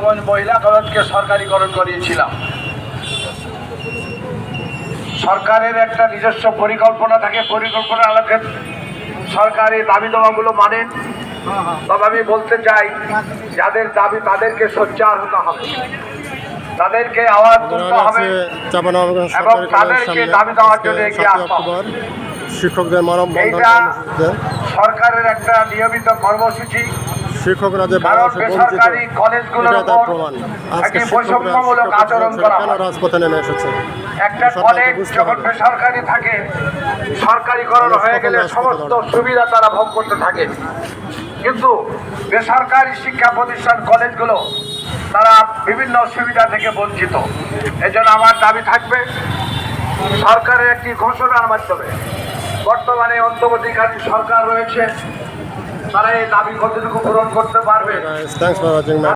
মহিলা কলেজকে সরকারিকরণ করিয়েছিলাম। সরকারের একটা নিজস্ব পরিকল্পনা থাকে, পরিকল্পনা আলোকে সরকারি দাবি দাবাগুলো মানেন। তবে আমি বলতে চাই, যাদের দাবি তাদেরকে সোচ্চার হতে হবে, তাদেরকে আওয়াজ তুলতে হবে এবং তাদেরকে দাবি দেওয়ার জন্য এগিয়ে আসতে হবে। শিক্ষকদের এইটা সরকারের একটা নিয়মিত কর্মসূচি। শিক্ষকরা যে বেসরকারি কলেজগুলোর উপর একটি বৈষম্যমূলক আচরণ করা হয়। রাজপথে নেমে এসেছে। একটা কলেজ যখন বেসরকারি থাকে, সরকারিকরণ হয়ে গেলে সমস্ত সুবিধা তারা ভোগ করতে থাকে, কিন্তু বেসরকারি শিক্ষা প্রতিষ্ঠান কলেজগুলো তারা বিভিন্ন সুবিধা থেকে বঞ্চিত। এজন্য আমার দাবি থাকবে, সরকারের একটি ঘোষণার মাধ্যমে, বর্তমানে অন্তর্বর্তীকালীন সরকার রয়েছে, তারা এই দাবি কতটুকু পূরণ করতে পারবে।